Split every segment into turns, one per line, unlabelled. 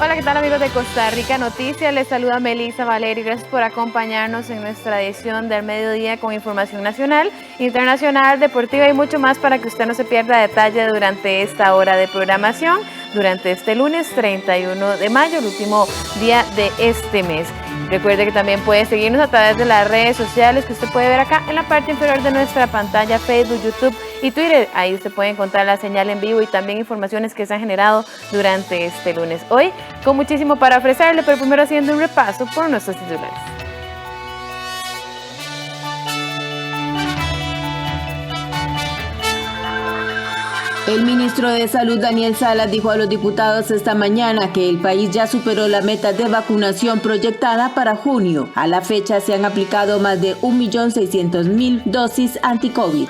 Hola, ¿qué tal amigos de Costa Rica Noticias? Les saluda Melissa Valerio. Gracias por acompañarnos en nuestra edición del mediodía con información nacional, internacional, deportiva y mucho más para que usted no se pierda detalle durante esta hora de programación, durante este lunes 31 de mayo, el último día de este mes. Recuerde que también puede seguirnos a través de las redes sociales que usted puede ver acá en la parte inferior de nuestra pantalla, Facebook, YouTube y Twitter. Ahí usted puede encontrar la señal en vivo y también informaciones que se han generado durante este lunes. Hoy con muchísimo para ofrecerle, pero primero haciendo un repaso por nuestros titulares.
El ministro de Salud, Daniel Salas, dijo a los diputados esta mañana que el país ya superó la meta de vacunación proyectada para junio. A la fecha se han aplicado más de 1.600.000 dosis anti-COVID.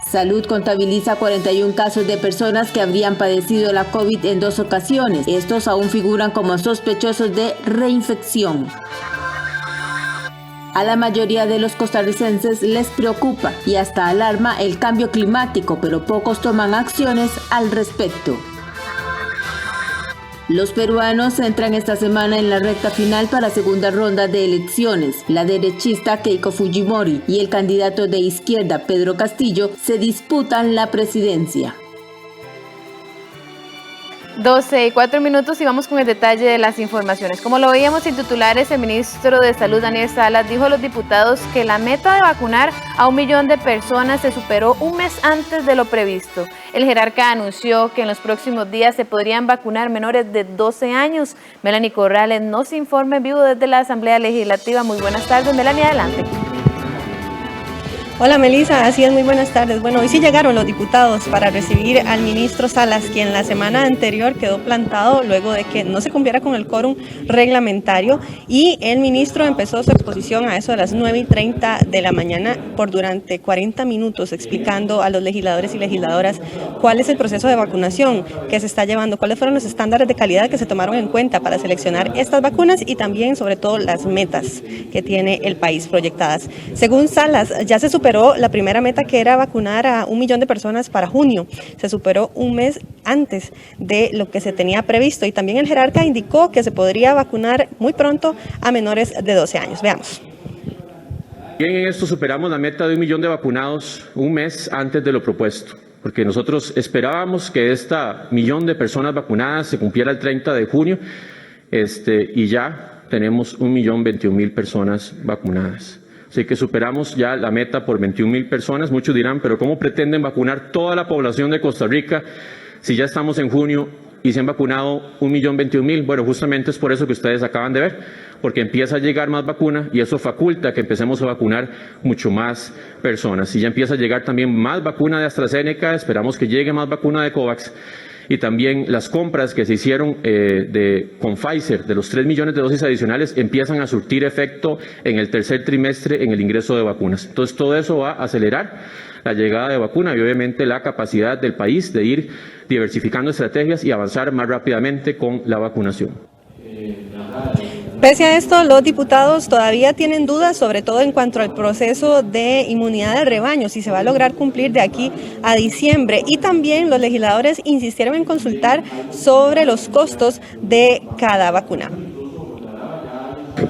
Salud contabiliza 41 casos de personas que habrían padecido la COVID en 2 ocasiones. Estos aún figuran como sospechosos de reinfección. A la mayoría de los costarricenses les preocupa y hasta alarma el cambio climático, pero pocos toman acciones al respecto. Los peruanos entran esta semana en la recta final para segunda ronda de elecciones. La derechista Keiko Fujimori y el candidato de izquierda Pedro Castillo se disputan la presidencia.
12:04 y vamos con el detalle de las informaciones. Como lo veíamos en titulares, el ministro de Salud, Daniel Salas, dijo a los diputados que la meta de vacunar a 1 millón de personas se superó un mes antes de lo previsto. El jerarca anunció que en los próximos días se podrían vacunar menores de 12 años. Melanie Corrales nos informa en vivo desde la Asamblea Legislativa. Muy buenas tardes, Melanie, adelante.
Hola Melissa, así es, muy buenas tardes. Bueno, hoy sí llegaron los diputados para recibir al ministro Salas, quien la semana anterior quedó plantado luego de que no se cumpliera con el quórum reglamentario, y el ministro empezó su exposición a eso de las 9:30 de la mañana por durante 40 minutos explicando a los legisladores y legisladoras cuál es el proceso de vacunación que se está llevando, cuáles fueron los estándares de calidad que se tomaron en cuenta para seleccionar estas vacunas y también sobre todo las metas que tiene el país proyectadas. Según Salas, ya se superó la primera meta, que era vacunar a 1 millón de personas para junio. Se superó un mes antes de lo que se tenía previsto, y también el jerarca indicó que se podría vacunar muy pronto a menores de 12 años. Veamos.
Bien, en esto superamos la meta de 1 millón de vacunados un mes antes de lo propuesto, porque nosotros esperábamos que esta 1 millón de personas vacunadas se cumpliera el 30 de junio y ya tenemos 1.021.000 personas vacunadas. Así que superamos ya la meta por 21.000 personas. Muchos dirán, pero ¿cómo pretenden vacunar toda la población de Costa Rica si ya estamos en junio y se han vacunado 1.021.000? Bueno, justamente es por eso que ustedes acaban de ver, porque empieza a llegar más vacuna y eso faculta que empecemos a vacunar mucho más personas. Y ya empieza a llegar también más vacuna de AstraZeneca, esperamos que llegue más vacuna de COVAX. Y también las compras que se hicieron con Pfizer de los 3 millones de dosis adicionales empiezan a surtir efecto en el tercer trimestre en el ingreso de vacunas. Entonces todo eso va a acelerar la llegada de vacuna y obviamente la capacidad del país de ir diversificando estrategias y avanzar más rápidamente con la vacunación.
Pese a esto, los diputados todavía tienen dudas, sobre todo en cuanto al proceso de inmunidad de rebaño, si se va a lograr cumplir de aquí a diciembre. Y también los legisladores insistieron en consultar sobre los costos de cada vacuna.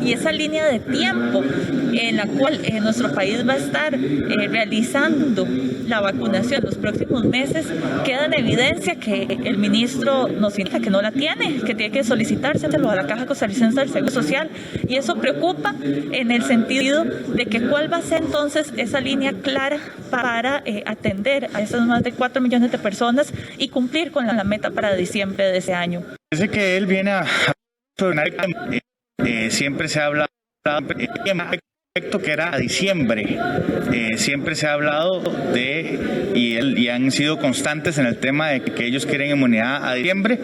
Y esa línea de tiempo en la cual nuestro país va a estar realizando la vacunación los próximos meses, queda en evidencia que el ministro nos indica que no la tiene, que tiene que solicitárselo a la Caja Costarricense del Seguro Social, y eso preocupa en el sentido de que cuál va a ser entonces esa línea clara para atender a esas más de 4 millones de personas y cumplir con la meta para diciembre de ese año.
Parece que él viene a siempre se ha hablado que era a diciembre, siempre se ha hablado y han sido constantes en el tema de que ellos quieren inmunidad a diciembre,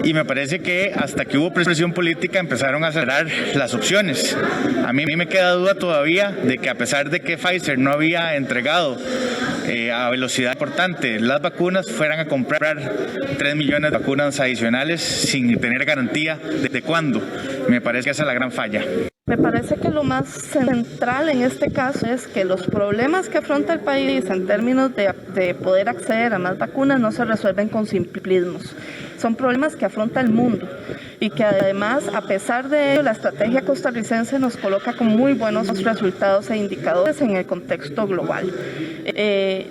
y me parece que hasta que hubo presión política empezaron a acelerar las opciones. A mí me queda duda todavía de que, a pesar de que Pfizer no había entregado a velocidad importante las vacunas, fueran a comprar 3 millones de vacunas adicionales sin tener garantía de cuándo. Me parece que esa es la gran falla.
Me parece que lo más central en este caso es que los problemas que afronta el país en términos de poder acceder a más vacunas no se resuelven con simplismos. son problemas que afronta el mundo y que además, a pesar de ello, la estrategia costarricense nos coloca con muy buenos resultados e indicadores en el contexto global.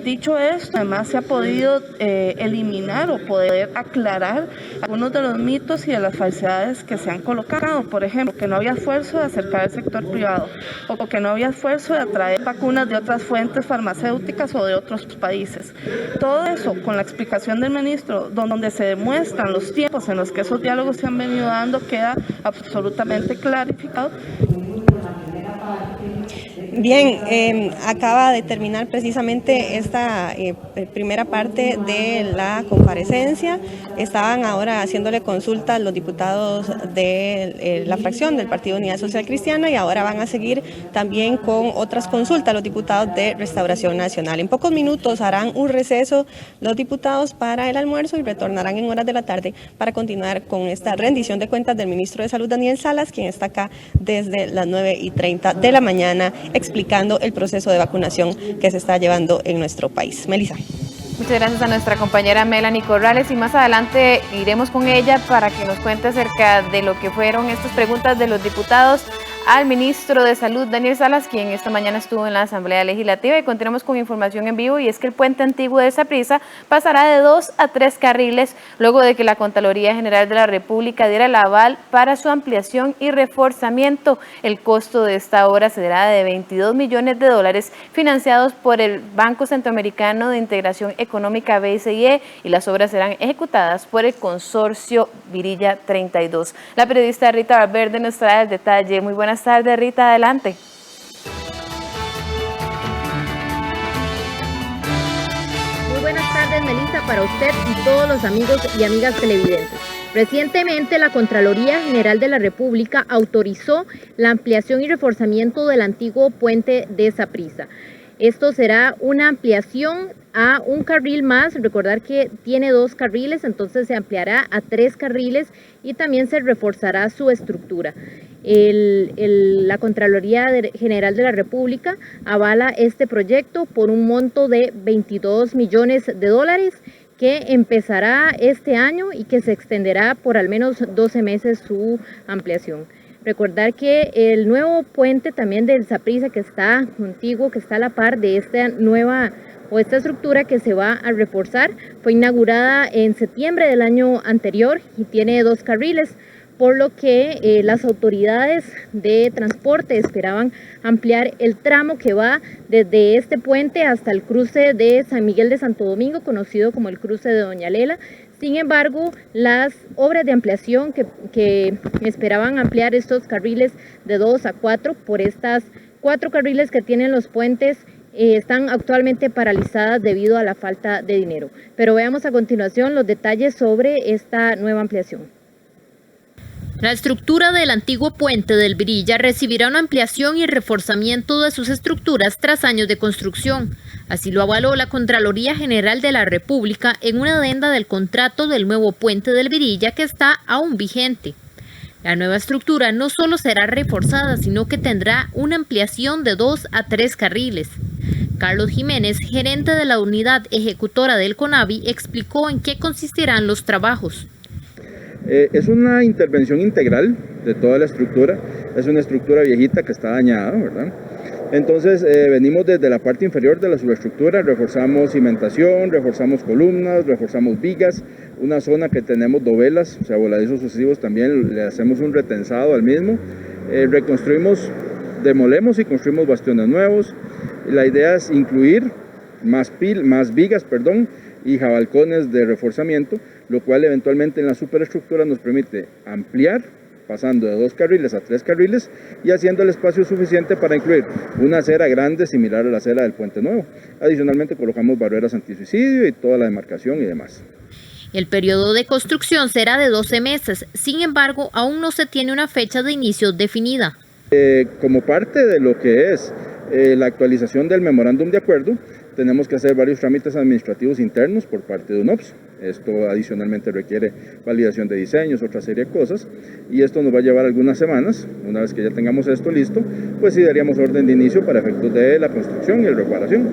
Dicho esto, además se ha podido eliminar o poder aclarar algunos de los mitos y de las falsedades que se han colocado. Por ejemplo, que no había esfuerzo de acercar al sector privado o que no había esfuerzo de atraer vacunas de otras fuentes farmacéuticas o de otros países. Todo eso, con la explicación del ministro, donde se demuestran los tiempos en los que esos diálogos se han venido dando, queda absolutamente clarificado.
Bien, acaba de terminar precisamente esta primera parte de la comparecencia. Estaban ahora haciéndole consulta a los diputados de la fracción del Partido Unidad Social Cristiana y ahora van a seguir también con otras consultas a los diputados de Restauración Nacional. En pocos minutos harán un receso los diputados para el almuerzo y retornarán en horas de la tarde para continuar con esta rendición de cuentas del ministro de Salud, Daniel Salas, quien está acá desde las 9:30 de la mañana explicando el proceso de vacunación que se está llevando en nuestro país. Melissa.
Muchas gracias a nuestra compañera Melanie Corrales y más adelante iremos con ella para que nos cuente acerca de lo que fueron estas preguntas de los diputados al ministro de Salud, Daniel Salas, quien esta mañana estuvo en la Asamblea Legislativa. Y continuamos con información en vivo, y es que el puente antiguo de Saprissa pasará de 2 a 3 carriles luego de que la Contraloría General de la República diera el aval para su ampliación y reforzamiento. El costo de esta obra será de $22 millones financiados por el Banco Centroamericano de Integración Económica BCIE, y las obras serán ejecutadas por el consorcio Virilla 32. La periodista Rita Valverde nos trae el detalle. Muy buenas tardes, Rita, adelante.
Muy buenas tardes, Melissa, para usted y todos los amigos y amigas televidentes. Recientemente, la Contraloría General de la República autorizó la ampliación y reforzamiento del antiguo puente de Saprissa. Esto será una ampliación a un carril más. Recordar que tiene 2 carriles, entonces se ampliará a 3 carriles y también se reforzará su estructura. La Contraloría General de la República avala este proyecto por un monto de $22 millones que empezará este año y que se extenderá por al menos 12 meses su ampliación. Recordar que el nuevo puente también del Saprissa, que está contiguo, que está a la par de esta nueva o esta estructura que se va a reforzar, fue inaugurada en septiembre del año anterior y tiene 2 carriles, por lo que las autoridades de transporte esperaban ampliar el tramo que va desde este puente hasta el cruce de San Miguel de Santo Domingo, conocido como el cruce de Doña Lela. Sin embargo, las obras de ampliación que esperaban ampliar estos carriles de 2 a 4 por estas 4 carriles que tienen los puentes están actualmente paralizadas debido a la falta de dinero. Pero veamos a continuación los detalles sobre esta nueva ampliación.
La estructura del antiguo puente del Virilla recibirá una ampliación y reforzamiento de sus estructuras tras años de construcción. Así lo avaló la Contraloría General de la República en una adenda del contrato del nuevo puente del Virilla que está aún vigente. La nueva estructura no solo será reforzada, sino que tendrá una ampliación de 2 a 3 carriles. Carlos Jiménez, gerente de la unidad ejecutora del CONAVI, explicó en qué consistirán los trabajos.
Es una intervención integral de toda la estructura. Es una estructura viejita que está dañada, ¿verdad? Entonces venimos desde la parte inferior de la subestructura, reforzamos cimentación, reforzamos columnas, reforzamos vigas, una zona que tenemos dovelas, o sea, voladizos sucesivos, también le hacemos un retensado al mismo, reconstruimos, demolemos y construimos bastiones nuevos. La idea es incluir más vigas, y jabalcones de reforzamiento, lo cual eventualmente en la superestructura nos permite ampliar, pasando de 2 carriles a 3 carriles y haciendo el espacio suficiente para incluir una acera grande similar a la acera del Puente Nuevo. Adicionalmente colocamos barreras antisuicidio y toda la demarcación y demás.
El periodo de construcción será de 12 meses, sin embargo, aún no se tiene una fecha de inicio definida.
Como parte de lo que es la actualización del memorándum de acuerdo, tenemos que hacer varios trámites administrativos internos por parte de UNOPS. Esto adicionalmente requiere validación de diseños, otra serie de cosas, y esto nos va a llevar algunas semanas. Una vez que ya tengamos esto listo, pues sí daríamos orden de inicio para efectos de la construcción y la reparación.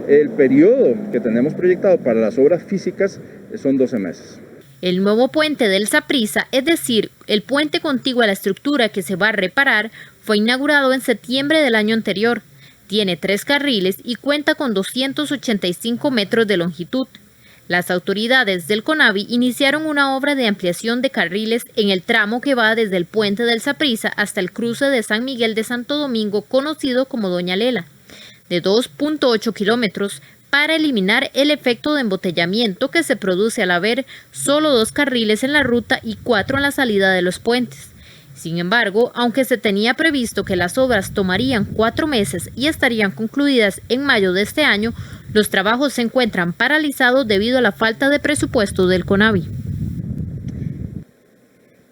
El periodo que tenemos proyectado para las obras físicas son 12 meses.
El nuevo puente del Saprissa, es decir, el puente contiguo a la estructura que se va a reparar, fue inaugurado en septiembre del año anterior. Tiene 3 carriles y cuenta con 285 metros de longitud. Las autoridades del CONAVI iniciaron una obra de ampliación de carriles en el tramo que va desde el puente del Saprissa hasta el cruce de San Miguel de Santo Domingo, conocido como Doña Lela, de 2.8 kilómetros, para eliminar el efecto de embotellamiento que se produce al haber solo 2 carriles en la ruta y 4 en la salida de los puentes. Sin embargo, aunque se tenía previsto que las obras tomarían 4 meses y estarían concluidas en mayo de este año, los trabajos se encuentran paralizados debido a la falta de presupuesto del CONAVI.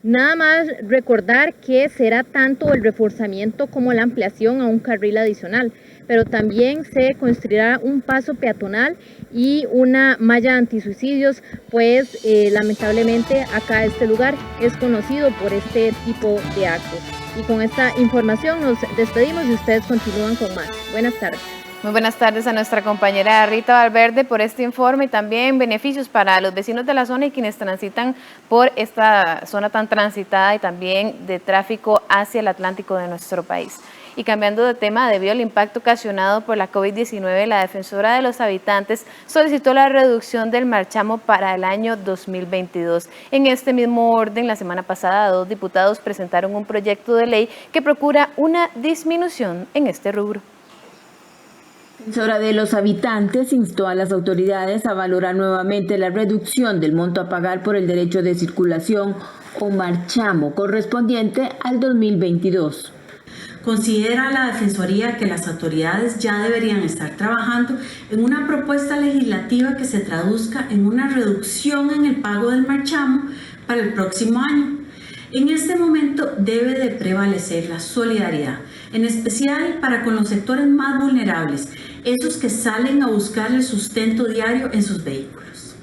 Nada más recordar que será tanto el reforzamiento como la ampliación a un carril adicional, pero también se construirá un paso peatonal y una malla antisuicidios, pues lamentablemente acá este lugar es conocido por este tipo de actos. Y con esta información nos despedimos y ustedes continúan con más. Buenas tardes.
Muy buenas tardes a nuestra compañera Rita Valverde por este informe y también beneficios para los vecinos de la zona y quienes transitan por esta zona tan transitada y también de tráfico hacia el Atlántico de nuestro país. Y cambiando de tema, debido al impacto ocasionado por la COVID-19, la defensora de los habitantes solicitó la reducción del marchamo para el año 2022. En este mismo orden, la semana pasada, 2 diputados presentaron un proyecto de ley que procura una disminución en este rubro.
La defensora de los habitantes instó a las autoridades a valorar nuevamente la reducción del monto a pagar por el derecho de circulación o marchamo correspondiente al 2022.
Considera la Defensoría que las autoridades ya deberían estar trabajando en una propuesta legislativa que se traduzca en una reducción en el pago del marchamo para el próximo año. En este momento debe de prevalecer la solidaridad, en especial para con los sectores más vulnerables, esos que salen a buscar el sustento diario en sus vehículos.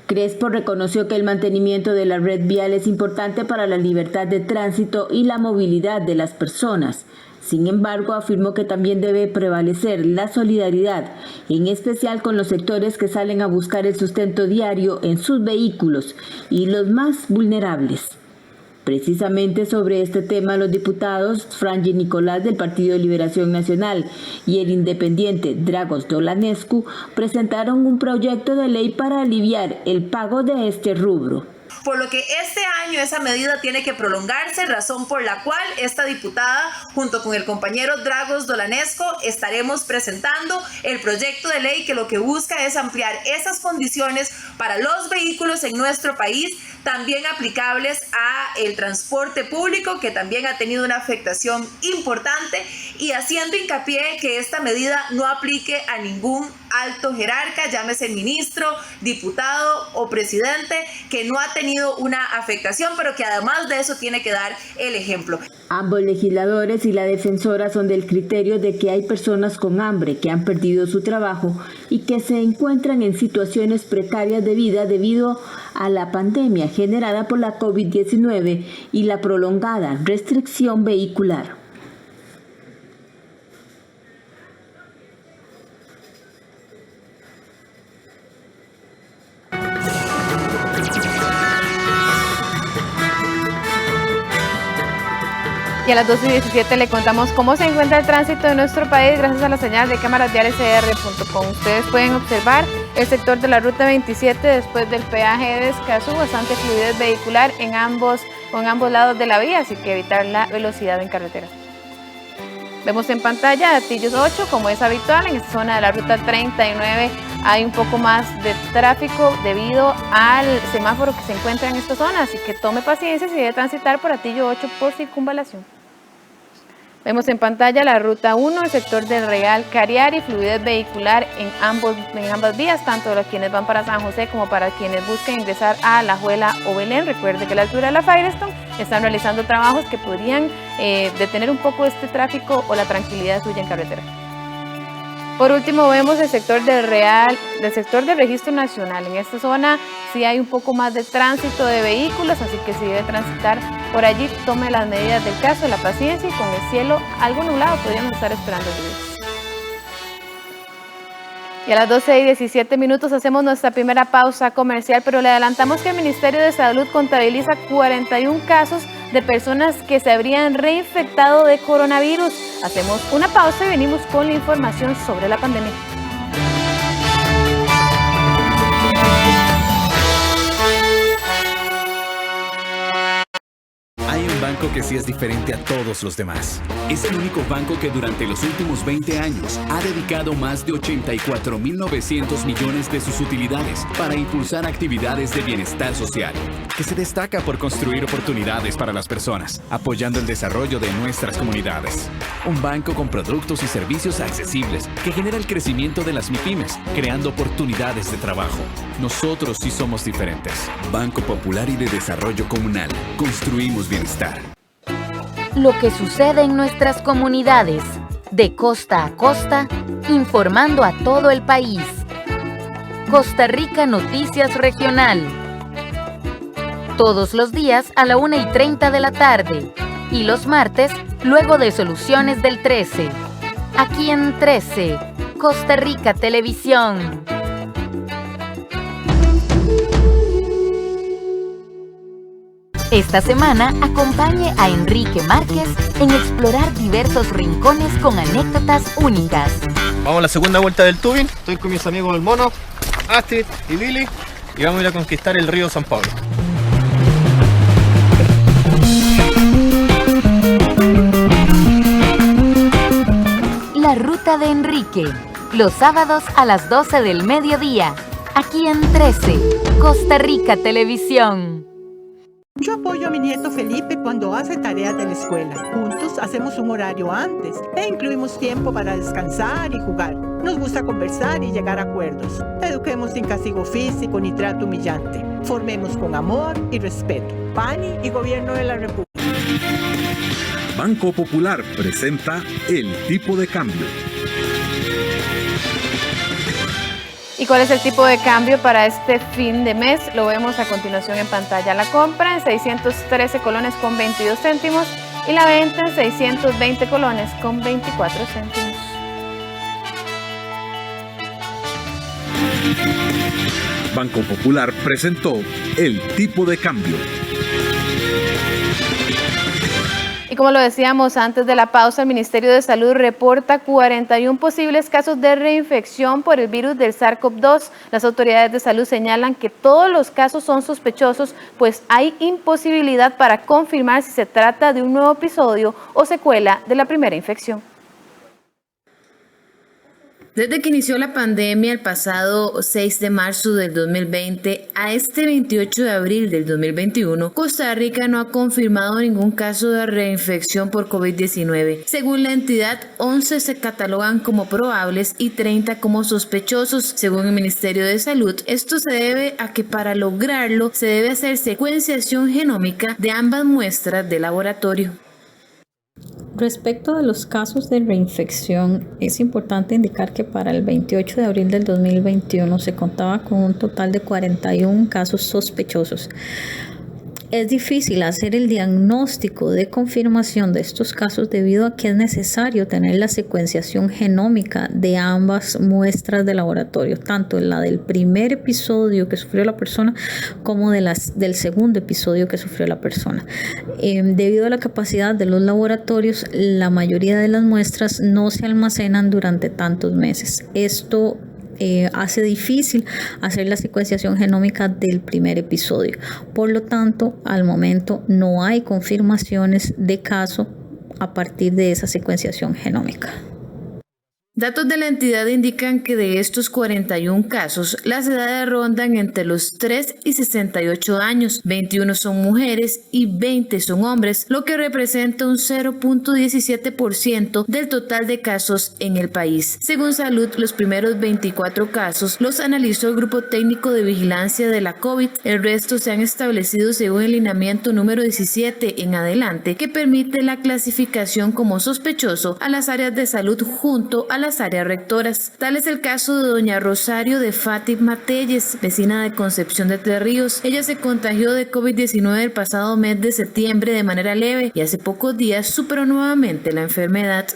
Crespo reconoció que el mantenimiento de la red vial es importante para la libertad de tránsito y la movilidad de las personas. Sin embargo, afirmó que también debe prevalecer la solidaridad, en especial con los sectores que salen a buscar el sustento diario en sus vehículos y los más vulnerables. Precisamente sobre este tema, los diputados Franji Nicolás del Partido de Liberación Nacional y el independiente Dragos Dolanescu presentaron un proyecto de ley para aliviar el pago de este rubro.
Por lo que este año esa medida tiene que prolongarse, razón por la cual esta diputada, junto con el compañero Dragos Dolanescu, estaremos presentando el proyecto de ley que lo que busca es ampliar esas condiciones para los vehículos en nuestro país, también aplicables a el transporte público, que también ha tenido una afectación importante, y haciendo hincapié que esta medida no aplique a ningún alto jerarca, llámese ministro, diputado o presidente, que no ha tenido una afectación, pero que además de eso tiene que dar el ejemplo.
Ambos legisladores y la defensora son del criterio de que hay personas con hambre que han perdido su trabajo y que se encuentran en situaciones precarias de vida debido a la pandemia generada por la COVID-19 y la prolongada restricción vehicular.
Y a las 12:17 le contamos cómo se encuentra el tránsito en nuestro país gracias a la señal de cámarasvialescr.com. Ustedes pueden observar el sector de la ruta 27 después del peaje de Escazú, bastante fluidez vehicular en ambos lados de la vía, así que evitar la velocidad en carretera. Vemos en pantalla Atillos 8, como es habitual, en esta zona de la ruta 39 hay un poco más de tráfico debido al semáforo que se encuentra en esta zona, así que tome paciencia si debe transitar por Atillo 8 por circunvalación. Vemos en pantalla la ruta 1, el sector del Real Cariari, fluidez vehicular en ambas vías, tanto para quienes van para San José como para quienes buscan ingresar a Alajuela o Belén. Recuerde que a la altura de la Firestone están realizando trabajos que podrían detener un poco este tráfico o la tranquilidad suya en carretera. Por último, vemos el sector del Registro Nacional. En esta zona sí hay un poco más de tránsito de vehículos, así que si debe transitar por allí, tome las medidas del caso, la paciencia, y con el cielo algo nublado podríamos estar esperando lluvias. Y a las 12:17 hacemos nuestra primera pausa comercial, pero le adelantamos que el Ministerio de Salud contabiliza 41 casos de personas que se habrían reinfectado de coronavirus. Hacemos una pausa y venimos con la información sobre la pandemia.
Hay un banco que sí es diferente a todos los demás. Es el único banco que durante los últimos 20 años ha dedicado más de 84.900 millones de sus utilidades para impulsar actividades de bienestar social, que se destaca por construir oportunidades para las personas, apoyando el desarrollo de nuestras comunidades. Un banco con productos y servicios accesibles que genera el crecimiento de las MIPYMES, creando oportunidades de trabajo. Nosotros sí somos diferentes. Banco Popular y de Desarrollo Comunal. Construimos bienestar.
Lo que sucede en nuestras comunidades, de costa a costa, informando a todo el país. Costa Rica Noticias Regional. Todos los días a la 1:30 de la tarde. Y los martes, luego de Soluciones del 13. Aquí en 13, Costa Rica Televisión. Esta semana acompañe a Enrique Márquez en explorar diversos rincones con anécdotas únicas.
Vamos a la segunda vuelta del tubing. Estoy con mis amigos el Mono, Astrid y Billy y vamos a ir a conquistar el río San Pablo.
La Ruta de Enrique, los sábados a las 12 del mediodía, aquí en 13, Costa Rica Televisión.
Yo apoyo a mi nieto Felipe cuando hace tareas de la escuela. Juntos hacemos un horario antes e incluimos tiempo para descansar y jugar. Nos gusta conversar y llegar a acuerdos. Eduquemos sin castigo físico ni trato humillante. Formemos con amor y respeto. PANI y Gobierno de la República.
Banco Popular presenta El Tipo de Cambio.
¿Y cuál es el tipo de cambio para este fin de mes? Lo vemos a continuación en pantalla. La compra en 613 colones con 22 céntimos y la venta en 620 colones con 24 céntimos.
Banco Popular presentó El Tipo de Cambio.
Y como lo decíamos antes de la pausa, el Ministerio de Salud reporta 41 posibles casos de reinfección por el virus del SARS-CoV-2. Las autoridades de salud señalan que todos los casos son sospechosos, pues hay imposibilidad para confirmar si se trata de un nuevo episodio o secuela de la primera infección.
Desde que inició la pandemia el pasado 6 de marzo del 2020 a este 28 de abril del 2021, Costa Rica no ha confirmado ningún caso de reinfección por COVID-19. Según la entidad, 11 se catalogan como probables y 30 como sospechosos. Según el Ministerio de Salud, esto se debe a que para lograrlo se debe hacer secuenciación genómica de ambas muestras de laboratorio.
Respecto a los casos de reinfección, es importante indicar que para el 28 de abril del 2021 se contaba con un total de 41 casos sospechosos. Es difícil hacer el diagnóstico de confirmación de estos casos debido a que es necesario tener la secuenciación genómica de ambas muestras de laboratorio, tanto la del primer episodio que sufrió la persona como del segundo episodio que sufrió la persona. Debido a la capacidad de los laboratorios, la mayoría de las muestras no se almacenan durante tantos meses. Esto hace difícil hacer la secuenciación genómica del primer episodio. Por lo tanto, al momento no hay confirmaciones de caso a partir de esa secuenciación genómica.
Datos de la entidad indican que de estos 41 casos, las edades rondan entre los 3 y 68 años, 21 son mujeres y 20 son hombres, lo que representa un 0.17% del total de casos en el país. Según Salud, los primeros 24 casos los analizó el Grupo Técnico de Vigilancia de la COVID, el resto se han establecido según el lineamiento número 17 en adelante, que permite la clasificación como sospechoso a las áreas de salud junto a las áreas rectoras. Tal es el caso de doña Rosario de Fátima Telles, vecina de Concepción de Tres Ríos. Ella se contagió de COVID-19 el pasado mes de septiembre de manera leve y hace pocos días superó nuevamente la enfermedad.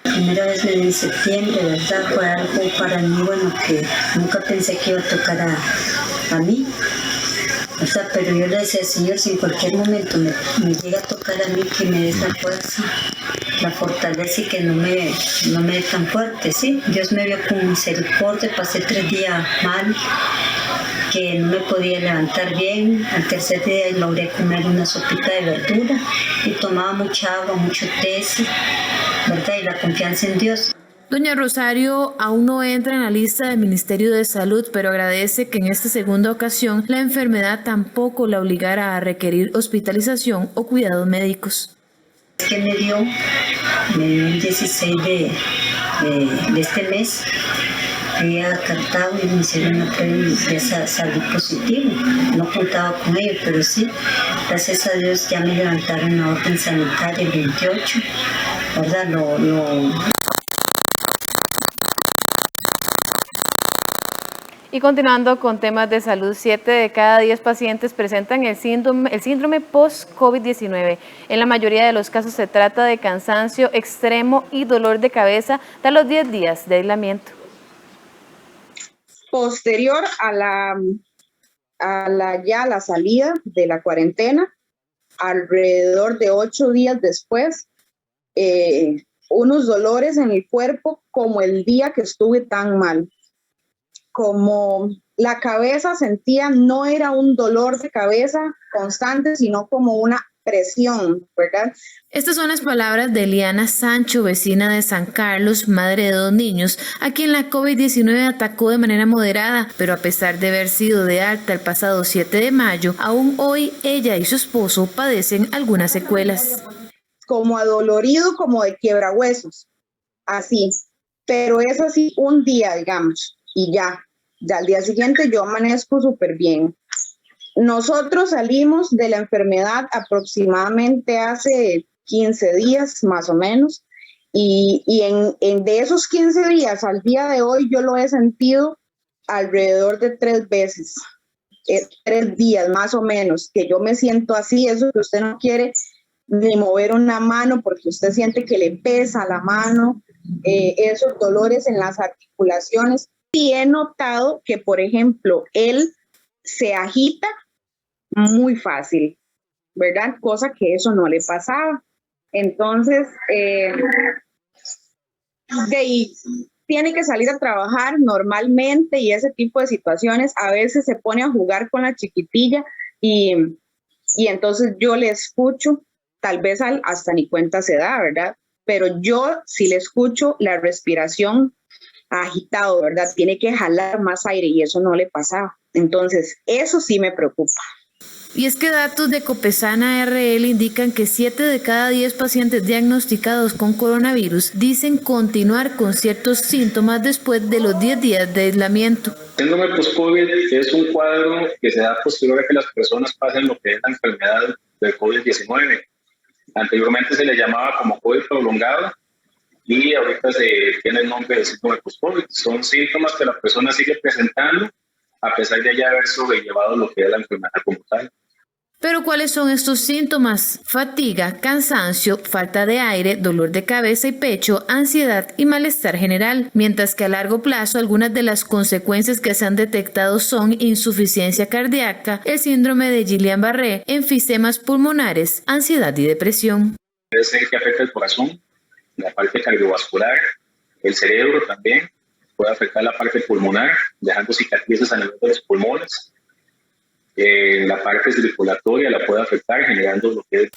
Primera vez me dio en septiembre, ¿verdad? Fue algo para mí, bueno, que nunca pensé que iba a tocar a mí. O sea, pero yo le decía, Señor, si en cualquier momento me llega a tocar a mí, que me des la fuerza, la fortaleza y que no me dé tan fuerte, ¿sí? Dios me vio con misericordia, pasé 3 días mal, que no me podía levantar bien. Al tercer día logré comer una sopita de verdura y tomaba mucha agua, mucho té, ¿verdad? Y la confianza en Dios.
Doña Rosario aún no entra en la lista del Ministerio de Salud, pero agradece que en esta segunda ocasión la enfermedad tampoco la obligara a requerir hospitalización o cuidados médicos.
Es que me dio el 16 de este mes, fui a Cartago y me hicieron una prueba de salud positivo. No contaba con ello, pero sí, gracias a Dios ya me levantaron la orden sanitaria el 28, ¿verdad?
Y continuando con temas de salud, 7 de cada 10 pacientes presentan el síndrome post-COVID-19. En la mayoría de los casos se trata de cansancio extremo y dolor de cabeza tras los 10 días de aislamiento.
Posterior a la salida de la cuarentena, alrededor de 8 días después, unos dolores en el cuerpo como el día que estuve tan mal. Como la cabeza sentía, no era un dolor de cabeza constante, sino como una presión, ¿verdad?
Estas son las palabras de Eliana Sancho, vecina de San Carlos, madre de 2 niños, a quien la COVID-19 atacó de manera moderada, pero a pesar de haber sido de alta el pasado 7 de mayo, aún hoy ella y su esposo padecen algunas secuelas.
Como adolorido, como de quiebrahuesos, así, pero es así un día, digamos, y ya al día siguiente yo amanezco súper bien. Nosotros salimos de la enfermedad aproximadamente hace 15 días más o menos, y de esos 15 días al día de hoy yo lo he sentido alrededor de 3 veces, 3 días más o menos, que yo me siento así, eso que usted no quiere ni mover una mano porque usted siente que le pesa la mano, esos dolores en las articulaciones. Y he notado que, por ejemplo, él se agita muy fácil, ¿verdad? Cosa que eso no le pasaba. Entonces, tiene que salir a trabajar normalmente y ese tipo de situaciones. A veces se pone a jugar con la chiquitilla y entonces yo le escucho, tal vez hasta ni cuenta se da, ¿verdad? Pero yo sí le escucho la respiración agitado, ¿verdad? Tiene que jalar más aire y eso no le pasaba. Entonces, eso sí me preocupa.
Y es que datos de Copesana RL indican que 7 de cada 10 pacientes diagnosticados con coronavirus dicen continuar con ciertos síntomas después de los 10 días de aislamiento.
Síndrome post-COVID es un cuadro que se da posterior a que las personas pasen lo que es la enfermedad del COVID-19. Anteriormente se le llamaba como COVID prolongado, y ahorita se tiene el nombre de síndrome post-COVID. Son síntomas que la persona sigue presentando a pesar de ya haber sobrellevado lo que es la enfermedad como tal.
Pero ¿cuáles son estos síntomas? Fatiga, cansancio, falta de aire, dolor de cabeza y pecho, ansiedad y malestar general. Mientras que a largo plazo algunas de las consecuencias que se han detectado son insuficiencia cardíaca, el síndrome de Guillain-Barré, enfisemas pulmonares, ansiedad y depresión.
Puede ser que afecte el corazón, la parte cardiovascular, el cerebro también, puede afectar la parte pulmonar, dejando cicatrices a nivel de los pulmones. La parte circulatoria la puede afectar, generando lo que es...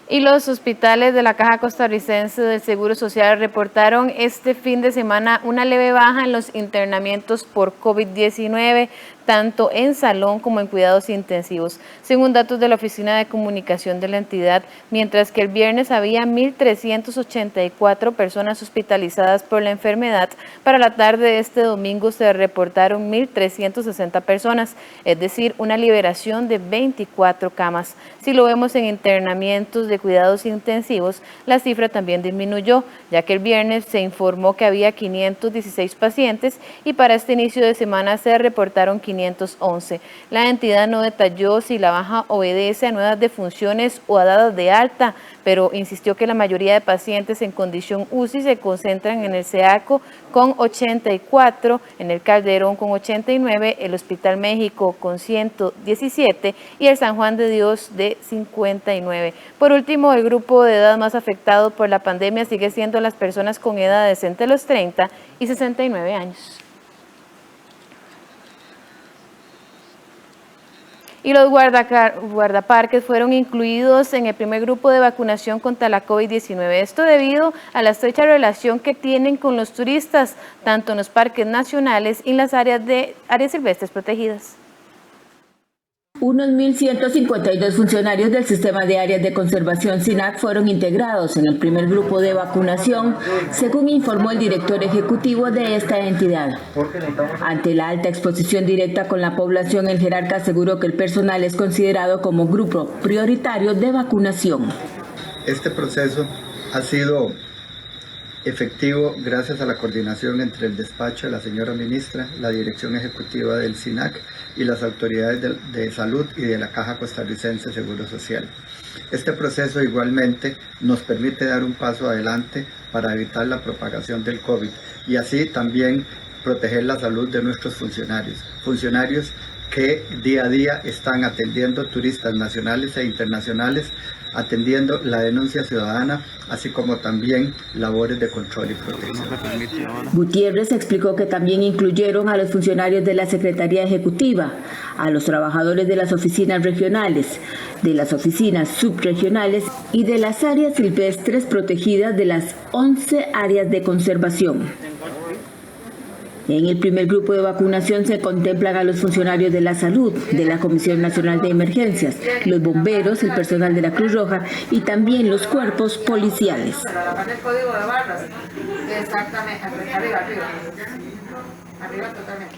Y los hospitales de la Caja Costarricense del Seguro Social reportaron este fin de semana una leve baja en los internamientos por COVID-19, tanto en salón como en cuidados intensivos, según datos de la Oficina de Comunicación de la entidad, mientras que el viernes había 1.384 personas hospitalizadas por la enfermedad. Para la tarde de este domingo se reportaron 1.360 personas, es decir, una liberación de 24 camas. Si lo vemos en internamientos de de cuidados intensivos, la cifra también disminuyó, ya que el viernes se informó que había 516 pacientes y para este inicio de semana se reportaron 511. La entidad no detalló si la baja obedece a nuevas defunciones o a dadas de alta, pero insistió que la mayoría de pacientes en condición UCI se concentran en el SEACO con 84, en el Calderón con 89, el Hospital México con 117 y el San Juan de Dios de 59. Por último, el grupo de edad más afectado por la pandemia sigue siendo las personas con edades entre los 30 y 69 años. Y los guardaparques fueron incluidos en el primer grupo de vacunación contra la COVID-19. Esto debido a la estrecha relación que tienen con los turistas, tanto en los parques nacionales y en las áreas silvestres protegidas.
Unos 1.152 funcionarios del Sistema de Áreas de Conservación SINAC fueron integrados en el primer grupo de vacunación, según informó el director ejecutivo de esta entidad. Ante la alta exposición directa con la población, el jerarca aseguró que el personal es considerado como grupo prioritario de vacunación.
Este proceso ha sido efectivo gracias a la coordinación entre el despacho de la señora ministra, la dirección ejecutiva del SINAC y las autoridades de salud y de la Caja Costarricense de Seguro Social. Este proceso igualmente nos permite dar un paso adelante para evitar la propagación del COVID y así también proteger la salud de nuestros funcionarios que día a día están atendiendo turistas nacionales e internacionales, atendiendo la denuncia ciudadana, así como también labores de control y protección.
Gutiérrez explicó que también incluyeron a los funcionarios de la Secretaría Ejecutiva, a los trabajadores de las oficinas regionales, de las oficinas subregionales y de las áreas silvestres protegidas de las 11 áreas de conservación. En el primer grupo de vacunación se contemplan a los funcionarios de la salud, de la Comisión Nacional de Emergencias, los bomberos, el personal de la Cruz Roja y también los cuerpos policiales.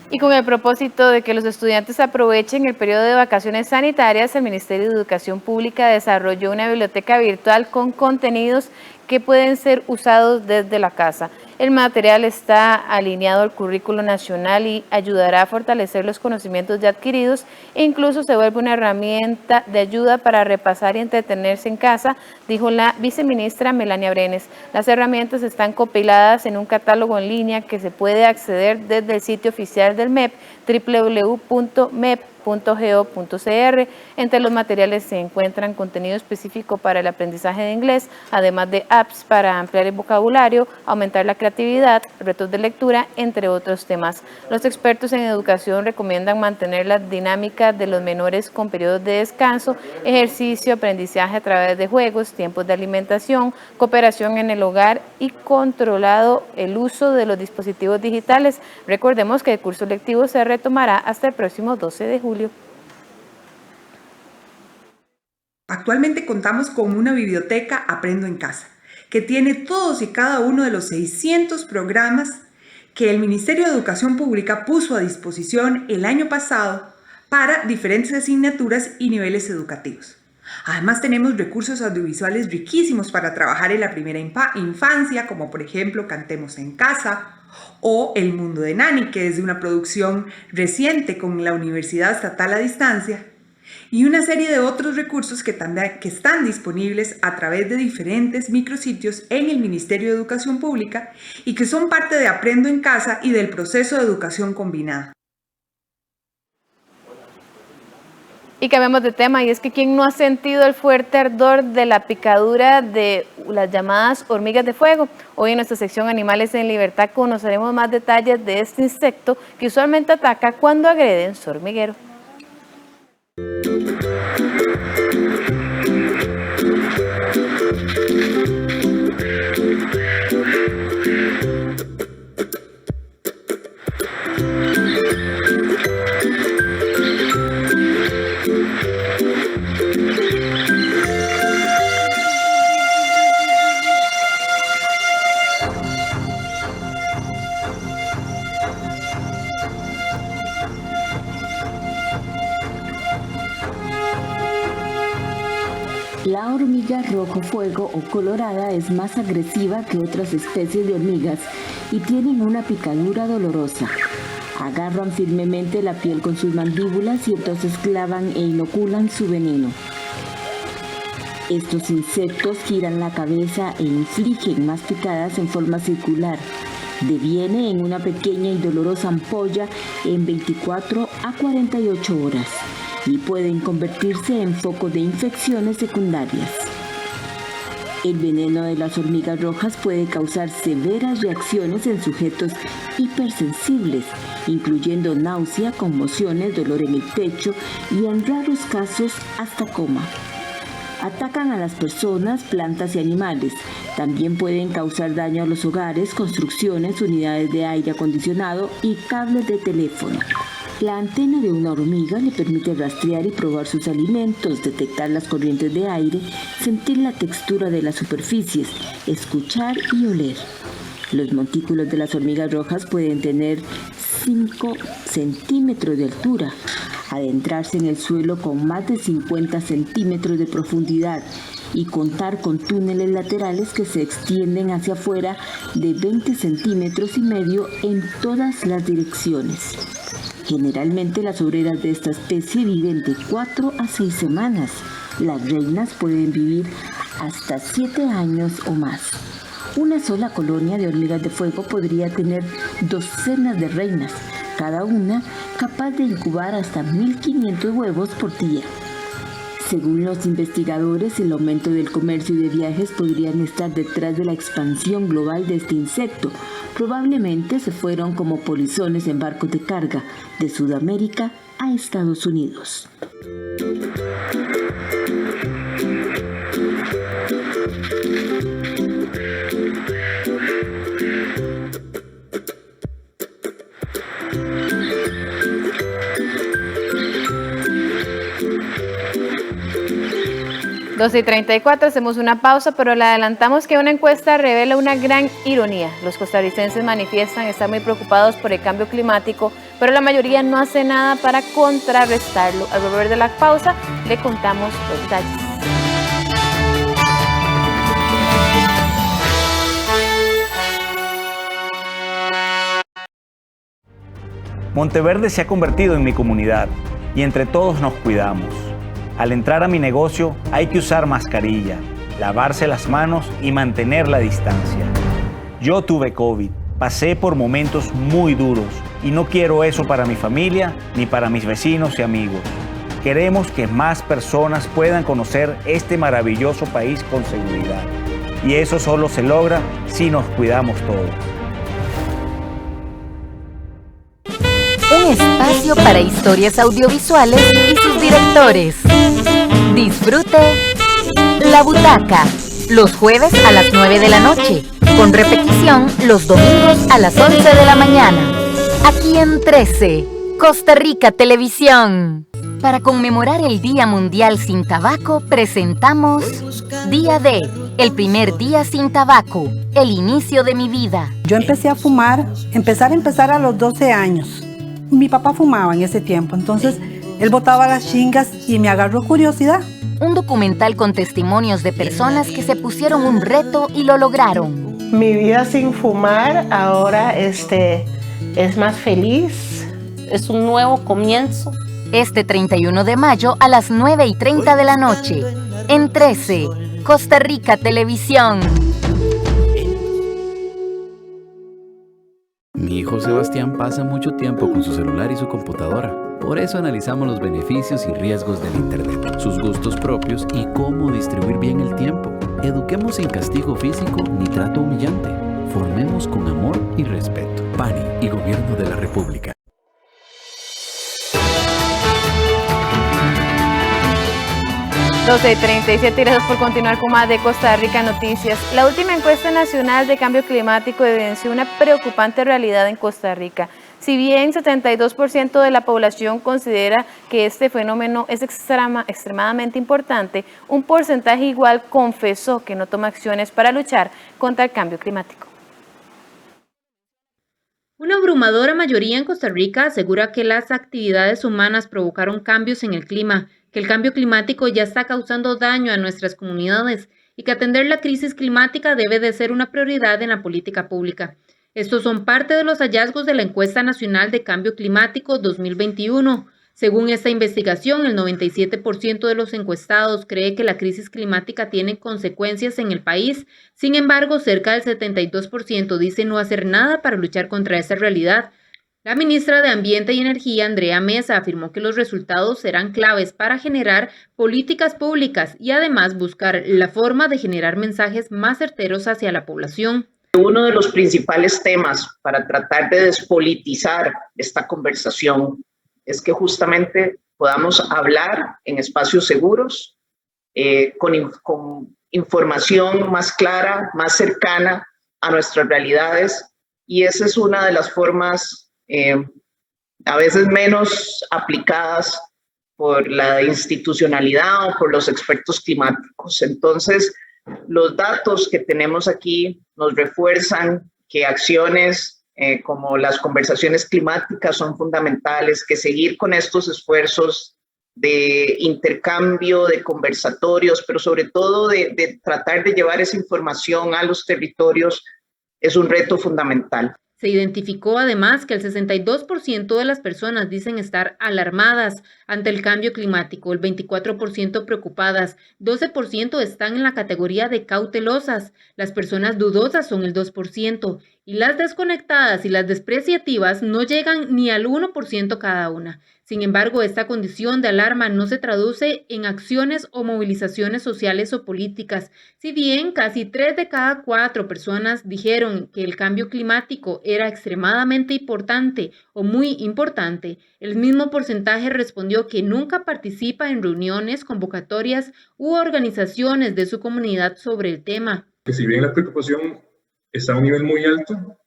Y con el propósito de que los estudiantes aprovechen el periodo de vacaciones sanitarias, el Ministerio de Educación Pública desarrolló una biblioteca virtual con contenidos que pueden ser usados desde la casa. El material está alineado al currículo nacional y ayudará a fortalecer los conocimientos ya adquiridos e incluso se vuelve una herramienta de ayuda para repasar y entretenerse en casa, dijo la viceministra Melania Brenes. Las herramientas están compiladas en un catálogo en línea que se puede acceder desde el sitio oficial del MEP, www.mep.go.cr. Entre los materiales se encuentran contenido específico para el aprendizaje de inglés, además de apps para ampliar el vocabulario, aumentar la creatividad, retos de lectura, entre otros temas. Los expertos en educación recomiendan mantener la dinámica de los menores con periodos de descanso, ejercicio, aprendizaje a través de juegos, tiempos de alimentación, cooperación en el hogar y controlado el uso de los dispositivos digitales. Recordemos que el curso lectivo se retomará hasta el próximo 12 de julio.
Actualmente contamos con una biblioteca Aprendo en Casa, que tiene todos y cada uno de los 600 programas que el Ministerio de Educación Pública puso a disposición el año pasado para diferentes asignaturas y niveles educativos. Además tenemos recursos audiovisuales riquísimos para trabajar en la primera infancia, como por ejemplo Cantemos en Casa, o El Mundo de Nani, que es de una producción reciente con la Universidad Estatal a Distancia, y una serie de otros recursos que están disponibles a través de diferentes micrositios en el Ministerio de Educación Pública y que son parte de Aprendo en Casa y del proceso de educación combinada.
Y cambiamos de tema, y es que ¿quién no ha sentido el fuerte ardor de la picadura de las llamadas hormigas de fuego? Hoy en nuestra sección Animales en Libertad conoceremos más detalles de este insecto que usualmente ataca cuando agreden su hormiguero.
La hormiga rojo fuego o colorada es más agresiva que otras especies de hormigas y tienen una picadura dolorosa. Agarran firmemente la piel con sus mandíbulas y entonces clavan e inoculan su veneno. Estos insectos giran la cabeza e infligen más picadas en forma circular. Deviene en una pequeña y dolorosa ampolla en 24 a 48 horas y pueden convertirse en foco de infecciones secundarias. El veneno de las hormigas rojas puede causar severas reacciones en sujetos hipersensibles, incluyendo náusea, conmociones, dolor en el pecho y en raros casos hasta coma. Atacan a las personas, plantas y animales. También pueden causar daño a los hogares, construcciones, unidades de aire acondicionado y cables de teléfono. La antena de una hormiga le permite rastrear y probar sus alimentos, detectar las corrientes de aire, sentir la textura de las superficies, escuchar y oler. Los montículos de las hormigas rojas pueden tener 5 centímetros de altura, adentrarse en el suelo con más de 50 centímetros de profundidad y contar con túneles laterales que se extienden hacia afuera de 20 centímetros y medio en todas las direcciones. Generalmente las obreras de esta especie viven de 4 a 6 semanas. Las reinas pueden vivir hasta 7 años o más. Una sola colonia de hormigas de fuego podría tener docenas de reinas, cada una capaz de incubar hasta 1.500 huevos por día. Según los investigadores, el aumento del comercio y de viajes podrían estar detrás de la expansión global de este insecto. Probablemente se fueron como polizones en barcos de carga de Sudamérica a Estados Unidos.
12:34, hacemos una pausa, pero le adelantamos que una encuesta revela una gran ironía. Los costarricenses manifiestan estar muy preocupados por el cambio climático, pero la mayoría no hace nada para contrarrestarlo. Al volver de la pausa, le contamos los detalles.
Monteverde se ha convertido en mi comunidad y entre todos nos cuidamos. Al entrar a mi negocio hay que usar mascarilla, lavarse las manos y mantener la distancia. Yo tuve COVID, pasé por momentos muy duros y no quiero eso para mi familia ni para mis vecinos y amigos. Queremos que más personas puedan conocer este maravilloso país con seguridad. Y eso solo se logra si nos cuidamos todos.
Un espacio para historias audiovisuales y sus directores. Disfrute La Butaca, los jueves a las 9 de la noche, con repetición los domingos a las 11 de la mañana. Aquí en 13, Costa Rica Televisión. Para conmemorar el Día Mundial Sin Tabaco, presentamos Día D, el primer día sin tabaco, el inicio de mi vida.
Yo empecé a fumar, empezar a los 12 años. Mi papá fumaba en ese tiempo, entonces él botaba las chingas y me agarró curiosidad.
Un documental con testimonios de personas que se pusieron un reto y lo lograron.
Mi vida sin fumar ahora es más feliz, es un nuevo comienzo.
Este 31 de mayo a las 9:30 de la noche, en 13, Costa Rica Televisión.
Mi hijo Sebastián pasa mucho tiempo con su celular y su computadora. Por eso analizamos los beneficios y riesgos del Internet, sus gustos propios y cómo distribuir bien el tiempo. Eduquemos sin castigo físico ni trato humillante. Formemos con amor y respeto. PANI y Gobierno de la República.
$12:37 y gracias por continuar con más de Costa Rica Noticias. La última encuesta nacional de cambio climático evidenció una preocupante realidad en Costa Rica. Si bien 72% de la población considera que este fenómeno es extremadamente importante, un porcentaje igual confesó que no toma acciones para luchar contra el cambio climático.
Una abrumadora mayoría en Costa Rica asegura que las actividades humanas provocaron cambios en el clima que el cambio climático ya está causando daño a nuestras comunidades y que atender la crisis climática debe de ser una prioridad en la política pública. Estos son parte de los hallazgos de la Encuesta Nacional de Cambio Climático 2021. Según esta investigación, el 97% de los encuestados cree que la crisis climática tiene consecuencias en el país. Sin embargo, cerca del 72% dice no hacer nada para luchar contra esta realidad. La ministra de Ambiente y Energía, Andrea Mesa, afirmó que los resultados serán claves para generar políticas públicas y además buscar la forma de generar mensajes más certeros hacia la población.
Uno de los principales temas para tratar de despolitizar esta conversación es que justamente podamos hablar en espacios seguros, con información más clara, más cercana a nuestras realidades, y esa es una de las formas a veces menos aplicadas por la institucionalidad o por los expertos climáticos. Entonces, los datos que tenemos aquí nos refuerzan que acciones como las conversaciones climáticas son fundamentales, que seguir con estos esfuerzos de intercambio, de conversatorios, pero sobre todo de tratar de llevar esa información a los territorios es un reto fundamental.
Se identificó además que el 62% de las personas dicen estar alarmadas ante el cambio climático, el 24% preocupadas, 12% están en la categoría de cautelosas, las personas dudosas son el 2% y las desconectadas y las despreciativas no llegan ni al 1% cada una. Sin embargo, esta condición de alarma no se traduce en acciones o movilizaciones sociales o políticas. Si bien casi 3 de cada 4 personas dijeron que el cambio climático era extremadamente importante o muy importante, el mismo porcentaje respondió que nunca participa en reuniones, convocatorias u organizaciones de su comunidad sobre el tema.
Que si bien la preocupación está a un nivel muy alto,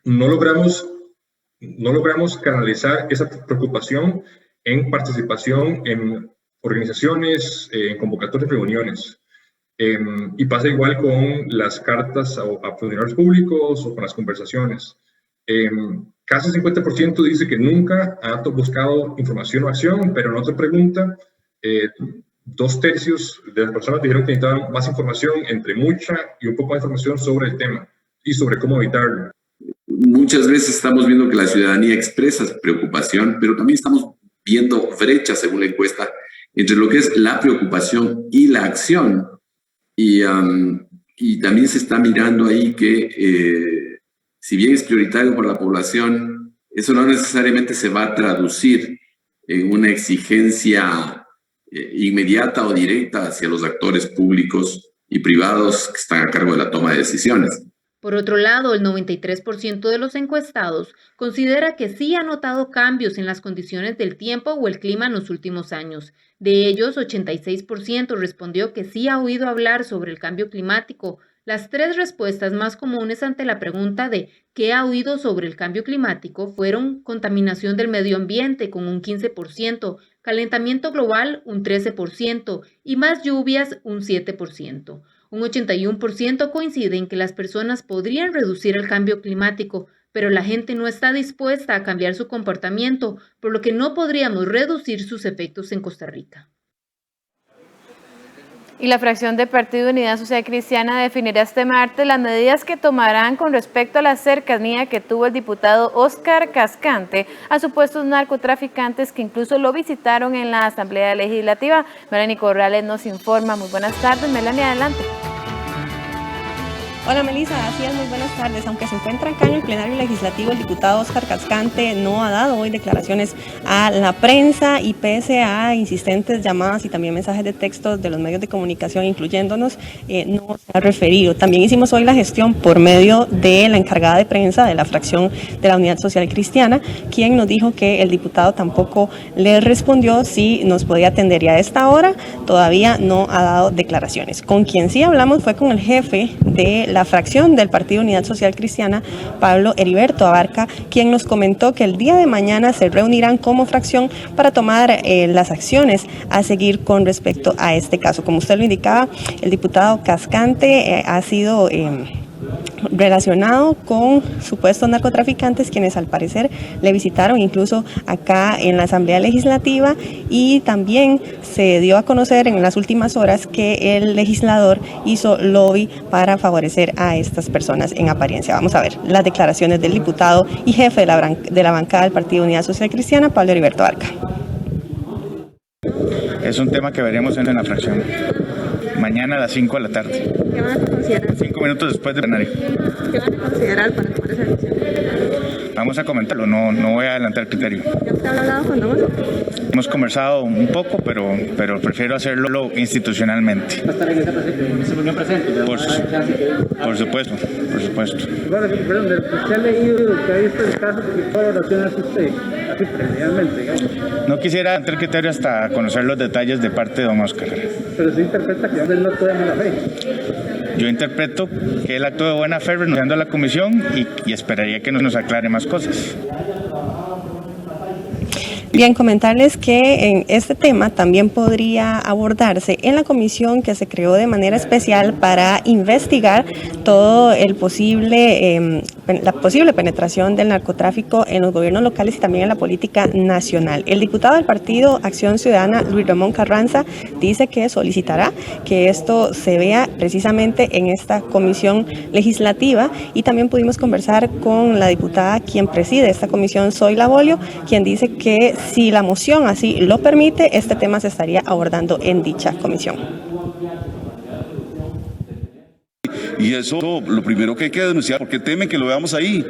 no logramos canalizar esa preocupación en participación en organizaciones, en convocatorias, reuniones. Y pasa igual con las cartas a funcionarios públicos o con las conversaciones. Casi 50% dice que nunca ha buscado información o acción, pero en otra pregunta, 2/3 de las personas dijeron que necesitaban más información, entre mucha y un poco más información sobre el tema y sobre cómo evitarlo.
Muchas veces estamos viendo que la ciudadanía expresa preocupación, pero también estamos viendo brechas, según la encuesta, entre lo que es la preocupación y la acción. Y también se está mirando ahí que, si bien es prioritario para la población, eso no necesariamente se va a traducir en una exigencia inmediata o directa hacia los actores públicos y privados que están a cargo de la toma de decisiones.
Por otro lado, el 93% de los encuestados considera que sí ha notado cambios en las condiciones del tiempo o el clima en los últimos años. De ellos, 86% respondió que sí ha oído hablar sobre el cambio climático. Las 3 respuestas más comunes ante la pregunta de ¿qué ha oído sobre el cambio climático? Fueron contaminación del medio ambiente con un 15%, calentamiento global un 13% y más lluvias un 7%. Un 81% coincide en que las personas podrían reducir el cambio climático, pero la gente no está dispuesta a cambiar su comportamiento, por lo que no podríamos reducir sus efectos en Costa Rica.
Y la fracción del Partido Unidad Social Cristiana definirá este martes las medidas que tomarán con respecto a la cercanía que tuvo el diputado Óscar Cascante a supuestos narcotraficantes que incluso lo visitaron en la Asamblea Legislativa. Melanie Corrales nos informa. Muy buenas tardes, Melanie, adelante.
Hola Melissa, así es, muy buenas tardes. Aunque se encuentra acá en el plenario legislativo, el diputado Óscar Cascante no ha dado hoy declaraciones a la prensa y pese a insistentes llamadas y también mensajes de texto de los medios de comunicación, incluyéndonos, no se ha referido. También hicimos hoy la gestión por medio de la encargada de prensa de la fracción de la Unidad Social Cristiana, quien nos dijo que el diputado tampoco le respondió si nos podía atender y a esta hora todavía no ha dado declaraciones. Con quien sí hablamos fue con el jefe de la fracción del Partido Unidad Social Cristiana, Pablo Heriberto Abarca, quien nos comentó que el día de mañana se reunirán como fracción para tomar las acciones a seguir con respecto a este caso. Como usted lo indicaba, el diputado Cascante ha sido relacionado con supuestos narcotraficantes quienes al parecer le visitaron incluso acá en la Asamblea Legislativa, y también se dio a conocer en las últimas horas que el legislador hizo lobby para favorecer a estas personas en apariencia. Vamos a ver las declaraciones del diputado y jefe de la bancada del Partido Unidad Social Cristiana, Pablo Heriberto Arca.
Es un tema que veremos en la fracción mañana a las 5 de la tarde.
¿Qué van a considerar?
5 minutos después del plenario.
¿Qué van a considerar para tomar esa decisión?
Vamos a comentarlo, no voy a adelantar criterio.
¿Ya usted ha hablado con Domas?
Hemos conversado un poco, pero prefiero hacerlo institucionalmente.
¿Va a estar en esa reunión presente?
Por supuesto.
Perdón, ¿usted ha leído que ha visto el caso? ¿Qué valoración hace usted? Así preliminarmente, digamos.
No quisiera adelantar criterio hasta conocer los detalles de parte de don Oscar.
Pero se interpreta que él no actúa de mala fe.
Yo interpreto que él actuó de buena fe renunciando a la comisión y esperaría que nos aclare más cosas.
Bien, comentarles que en este tema también podría abordarse en la comisión que se creó de manera especial para investigar todo el la posible penetración del narcotráfico en los gobiernos locales y también en la política nacional. El diputado del Partido Acción Ciudadana, Luis Ramón Carranza, dice que solicitará que esto se vea precisamente en esta comisión legislativa, y también pudimos conversar con la diputada quien preside esta comisión, Zoila Bolio, quien dice que si la moción así lo permite, este tema se estaría abordando en dicha comisión.
Y eso, lo primero que hay que denunciar, porque temen que lo veamos ahí,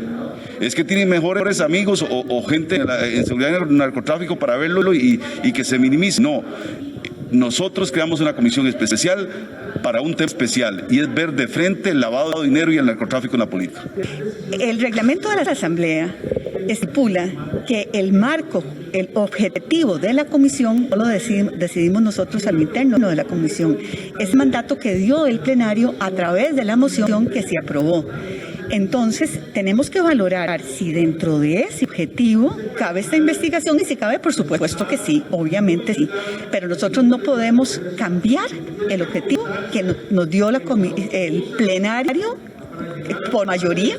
es que tienen mejores amigos o gente en seguridad del narcotráfico para verlo y que se minimice. No, nosotros creamos una comisión especial para un tema especial, y es ver de frente el lavado de dinero y el narcotráfico en la política.
El reglamento de la Asamblea estipula que el marco, el objetivo de la comisión, no lo decidimos nosotros al interno de la comisión. Es mandato que dio el plenario a través de la moción que se aprobó. Entonces, tenemos que valorar si dentro de ese objetivo cabe esta investigación, y si cabe, por supuesto que sí, obviamente sí. Pero nosotros no podemos cambiar el objetivo que nos dio el plenario por mayoría,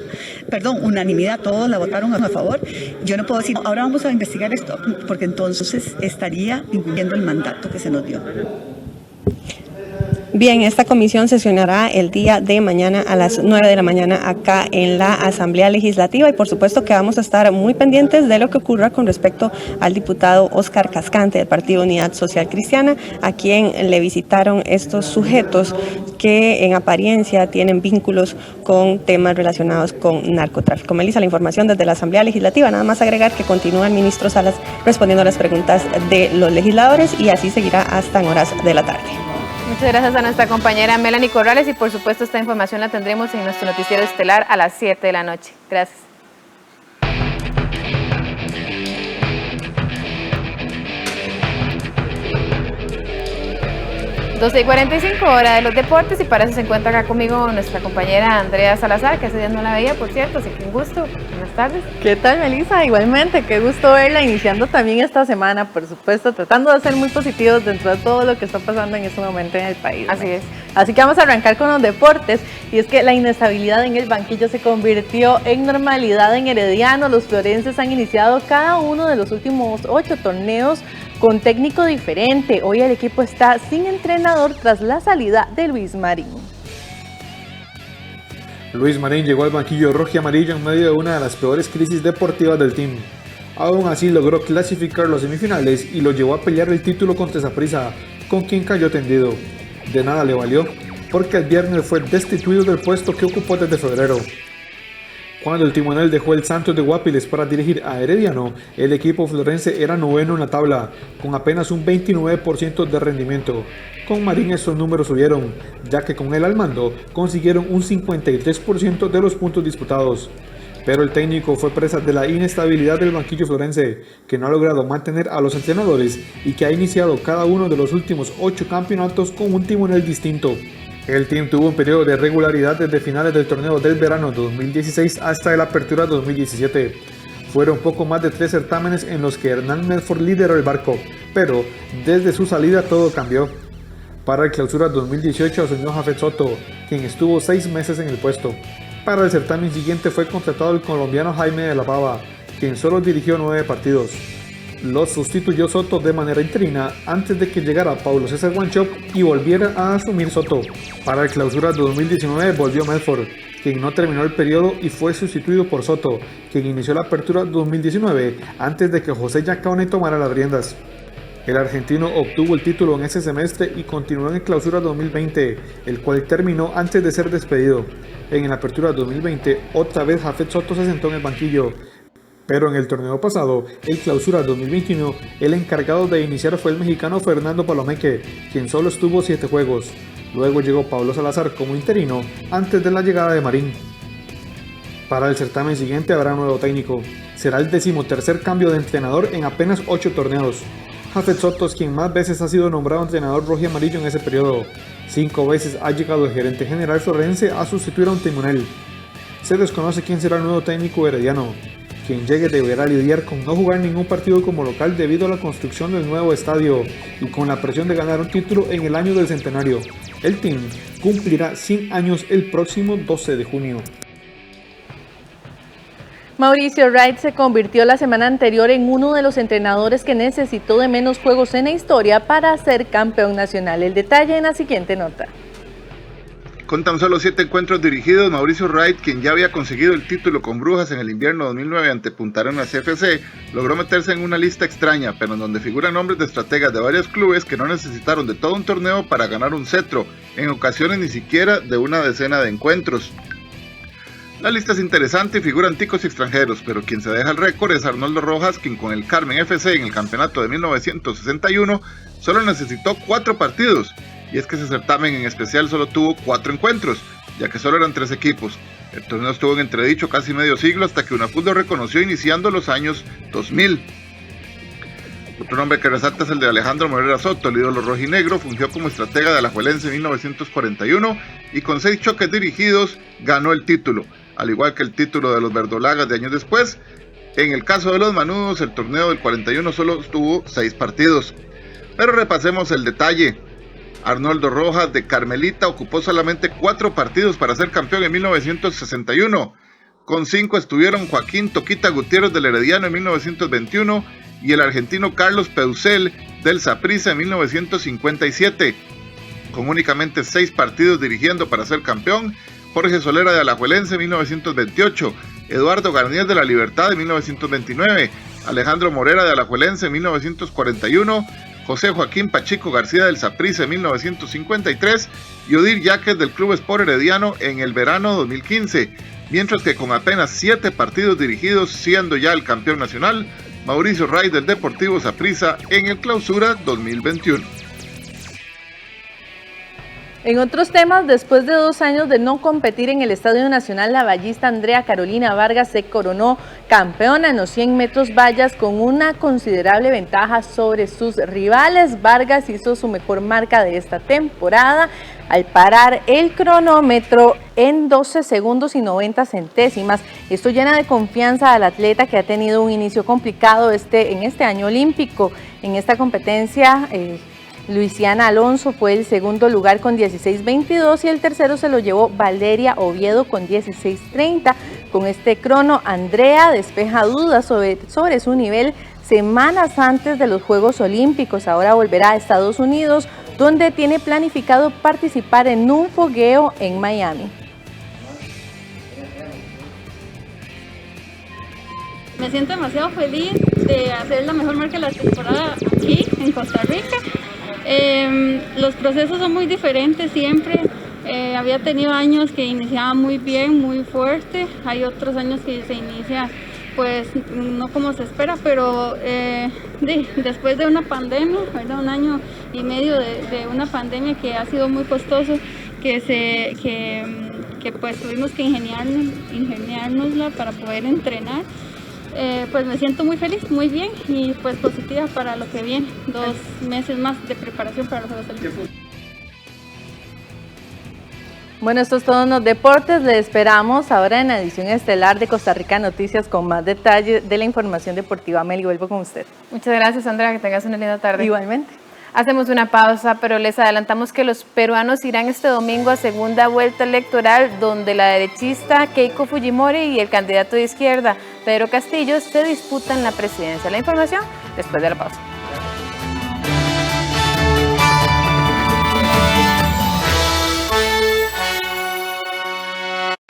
unanimidad, todos la votaron a favor. Yo no puedo decir, ahora vamos a investigar esto, porque entonces estaría incumpliendo el mandato que se nos dio.
Bien, esta comisión sesionará el día de mañana a las 9 de la mañana acá en la Asamblea Legislativa, y por supuesto que vamos a estar muy pendientes de lo que ocurra con respecto al diputado Óscar Cascante del Partido Unidad Social Cristiana, a quien le visitaron estos sujetos que en apariencia tienen vínculos con temas relacionados con narcotráfico. Melissa, la información desde la Asamblea Legislativa. Nada más agregar que continúa el ministro Salas respondiendo a las preguntas de los legisladores, y así seguirá hasta en horas de la tarde.
Muchas gracias a nuestra compañera Melanie Corrales, y por supuesto esta información la tendremos en nuestro noticiero estelar a las 7 de la noche. Gracias. 12:45, hora de los deportes, y para eso se encuentra acá conmigo nuestra compañera Andrea Salazar, que hace días no la veía, por cierto, así que un gusto. Buenas tardes.
¿Qué tal, Melissa? Igualmente, qué gusto verla, iniciando también esta semana, por supuesto, tratando de ser muy positivos dentro de todo lo que está pasando en este momento en el país.
Así es.
Así que vamos a arrancar con los deportes, y es que la inestabilidad en el banquillo se convirtió en normalidad en Herediano. Los florenses han iniciado cada uno de los últimos 8 torneos con técnico diferente. Hoy el equipo está sin entrenador tras la salida de Luis Marín.
Luis Marín llegó al banquillo rojo y amarillo en medio de una de las peores crisis deportivas del team. Aún así logró clasificar los semifinales y lo llevó a pelear el título contra Saprissa, con quien cayó tendido. De nada le valió, porque el viernes fue destituido del puesto que ocupó desde febrero. Cuando el timonel dejó el Santos de Guapiles para dirigir a Herediano, el equipo florense era noveno en la tabla, con apenas un 29% de rendimiento. Con Marín esos números subieron, ya que con él al mando consiguieron un 53% de los puntos disputados. Pero el técnico fue presa de la inestabilidad del banquillo florense, que no ha logrado mantener a los entrenadores y que ha iniciado cada uno de los últimos 8 campeonatos con un timonel distinto. El team tuvo un periodo de regularidad desde finales del torneo del verano 2016 hasta la apertura 2017. Fueron poco más de 3 certámenes en los que Hernán Medford lideró el barco, pero desde su salida todo cambió. Para el clausura 2018 asumió Jafet Soto, quien estuvo 6 meses en el puesto. para el certamen siguiente fue contratado el colombiano Jaime de la Pava, quien solo dirigió 9 partidos. Lo sustituyó Soto de manera interina antes de que llegara Paulo César Wanchope y volviera a asumir Soto. Para el clausura 2019 volvió Medford, quien no terminó el periodo y fue sustituido por Soto, quien inició la apertura 2019 antes de que José Giacone tomara las riendas. El argentino obtuvo el título en ese semestre y continuó en el clausura 2020, el cual terminó antes de ser despedido. En la apertura 2020, otra vez Jafet Soto se sentó en el banquillo, pero en el torneo pasado, el clausura 2021, el encargado de iniciar fue el mexicano Fernando Palomeque, quien solo estuvo 7 juegos. Luego llegó Pablo Salazar como interino, antes de la llegada de Marín. Para el certamen siguiente habrá un nuevo técnico. Será el 13º cambio de entrenador en apenas 8 torneos. Jafet Soto es quien más veces ha sido nombrado entrenador rojiamarillo en ese periodo. 5 veces ha llegado el gerente general florense a sustituir a un timonel. Se desconoce quién será el nuevo técnico herediano. Quien llegue deberá lidiar con no jugar ningún partido como local debido a la construcción del nuevo estadio y con la presión de ganar un título en el año del centenario. El team cumplirá 100 años el próximo 12 de junio.
Mauricio Wright se convirtió la semana anterior en uno de los entrenadores que necesitó de menos juegos en la historia para ser campeón nacional. El detalle en la siguiente nota.
Con tan solo 7 encuentros dirigidos, Mauricio Wright, quien ya había conseguido el título con Brujas en el invierno 2009 ante Punta Arenas FC, logró meterse en una lista extraña, pero en donde figuran nombres de estrategas de varios clubes que no necesitaron de todo un torneo para ganar un cetro, en ocasiones ni siquiera de una decena de encuentros. La lista es interesante y figuran ticos y extranjeros, pero quien se deja el récord es Arnoldo Rojas, quien con el Carmen FC en el campeonato de 1961 solo necesitó 4 partidos. Y es que ese certamen en especial solo tuvo 4 encuentros, ya que solo eran 3 equipos. El torneo estuvo en entredicho casi medio siglo hasta que UNAFUT lo reconoció iniciando los años 2000. Otro nombre que resalta es el de Alejandro Morera Soto, el ídolo rojinegro, fungió como estratega de Alajuelense en 1941 y con 6 choques dirigidos ganó el título, al igual que el título de los verdolagas de años después. En el caso de los manudos, el torneo del 41 solo tuvo 6 partidos. Pero repasemos el detalle. Arnoldo Rojas de Carmelita ocupó solamente 4 partidos para ser campeón en 1961. Con 5 estuvieron Joaquín Toquita Gutiérrez del Herediano en 1921 y el argentino Carlos Peusel del Saprissa en 1957. Con únicamente 6 partidos dirigiendo para ser campeón, Jorge Solera de Alajuelense en 1928, Eduardo Garnier de La Libertad en 1929, Alejandro Morera de Alajuelense en 1941, José Joaquín Pachico García del Saprissa en 1953 y Odir Yaques del Club Sport Herediano en el verano 2015, mientras que con apenas 7 partidos dirigidos, siendo ya el campeón nacional, Mauricio Wright del Deportivo Saprissa en el Clausura 2021.
En otros temas, después de 2 años de no competir en el Estadio Nacional, la vallista Andrea Carolina Vargas se coronó campeona en los 100 metros vallas con una considerable ventaja sobre sus rivales. Vargas hizo su mejor marca de esta temporada al parar el cronómetro en 12 segundos y 90 centésimas. Esto llena de confianza al atleta que ha tenido un inicio complicado en este año olímpico. En esta competencia, Luisiana Alonso fue el segundo lugar con 16.22 y el tercero se lo llevó Valeria Oviedo con 16.30. Con este crono, Andrea despeja dudas sobre su nivel semanas antes de los Juegos Olímpicos. Ahora volverá a Estados Unidos, donde tiene planificado participar en un fogueo en Miami.
Me siento demasiado feliz de hacer la mejor marca de la temporada aquí en Costa Rica. Los procesos son muy diferentes siempre. Había tenido años que iniciaba muy bien, muy fuerte. Hay otros años que se inicia pues no como se espera, pero después de una pandemia, ¿verdad? 1 año y medio de una pandemia que ha sido muy costoso, que pues tuvimos que ingeniárnosla para poder entrenar. Pues me siento muy feliz, muy bien y pues positiva para lo que viene, 2 meses más de preparación para los Juegos Olímpicos.
Bueno, esto es todo en los deportes. Le esperamos ahora en la edición estelar de Costa Rica Noticias con más detalles de la información deportiva. Meli, vuelvo con usted.
Muchas gracias, Andrea, que tengas una linda tarde.
Igualmente.
Hacemos una pausa, pero les adelantamos que los peruanos irán este domingo a segunda vuelta electoral, donde la derechista Keiko Fujimori y el candidato de izquierda, Pedro Castillo, se disputan la presidencia. La información después de la pausa.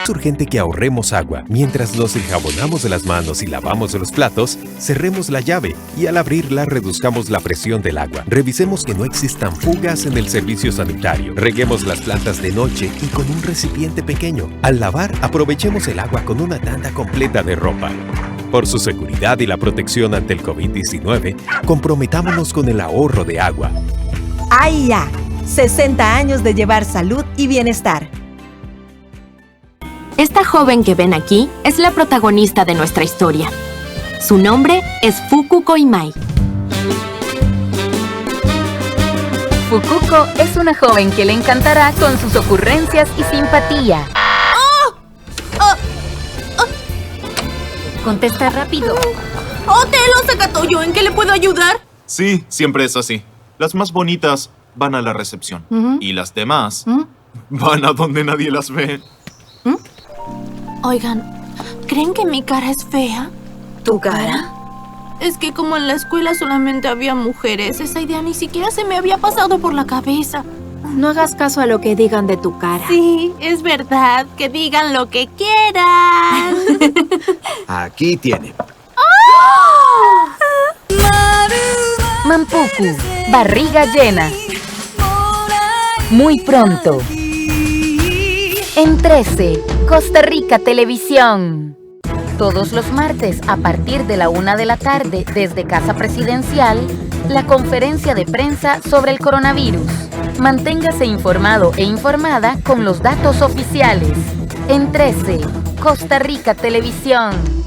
Es urgente que ahorremos agua. Mientras nos enjabonamos de las manos y lavamos los platos, cerremos la llave y al abrirla reduzcamos la presión del agua. Revisemos que no existan fugas en el servicio sanitario. Reguemos las plantas de noche y con un recipiente pequeño. Al lavar, aprovechemos el agua con una tanda completa de ropa. Por su seguridad y la protección ante el COVID-19, comprometámonos con el ahorro de agua.
AIA, 60 años de llevar salud y bienestar.
Esta joven que ven aquí es la protagonista de nuestra historia. Su nombre es Fukuko Imai. Fukuko es una joven que le encantará con sus ocurrencias y simpatía. Contesta rápido.
¡Otelo, Sakatoyo! ¿En qué le puedo ayudar?
Sí, siempre es así. Las más bonitas van a la recepción. Y las demás van a donde nadie las ve.
Oigan, ¿creen que mi cara es fea?
¿Tu cara?
Es que como en la escuela solamente había mujeres, esa idea ni siquiera se me había pasado por la cabeza.
No hagas caso a lo que digan de tu cara.
Sí, es verdad, que digan lo que quieran.
Aquí tiene.
Mampuku, barriga llena. Muy pronto. En 13, Costa Rica Televisión. Todos los martes a partir de la 1 de la tarde desde Casa Presidencial, la conferencia de prensa sobre el coronavirus. Manténgase informado e informada con los datos oficiales. En 13, Costa Rica Televisión.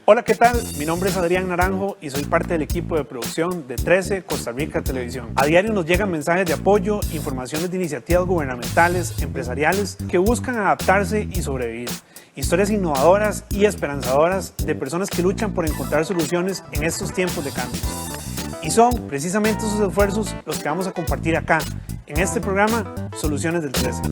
Hola, ¿qué tal? Mi nombre es Adrián Naranjo y soy parte del equipo de producción de 13 Costa Rica Televisión. A diario nos llegan mensajes de apoyo, informaciones de iniciativas gubernamentales, empresariales que buscan adaptarse y sobrevivir. Historias innovadoras y esperanzadoras de personas que luchan por encontrar soluciones en estos tiempos de cambio. Y son precisamente esos esfuerzos los que vamos a compartir acá, en este programa Soluciones del 13.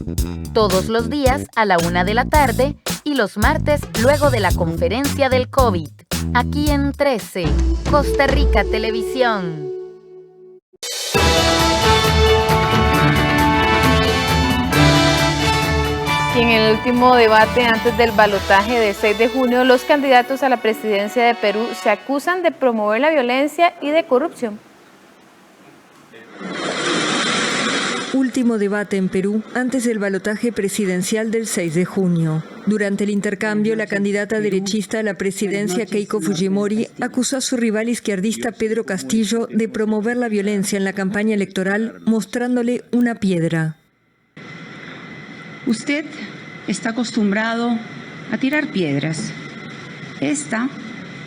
Todos los días a la 1 de la tarde y los martes luego de la conferencia del COVID. Aquí en 13, Costa Rica Televisión.
Y en el último debate antes del balotaje de 6 de junio, los candidatos a la presidencia de Perú se acusan de promover la violencia y de corrupción.
Último debate en Perú antes del balotaje presidencial del 6 de junio. Durante el intercambio, la candidata derechista a la presidencia Keiko Fujimori acusó a su rival izquierdista Pedro Castillo de promover la violencia en la campaña electoral, mostrándole una piedra.
Usted está acostumbrado a tirar piedras. Esta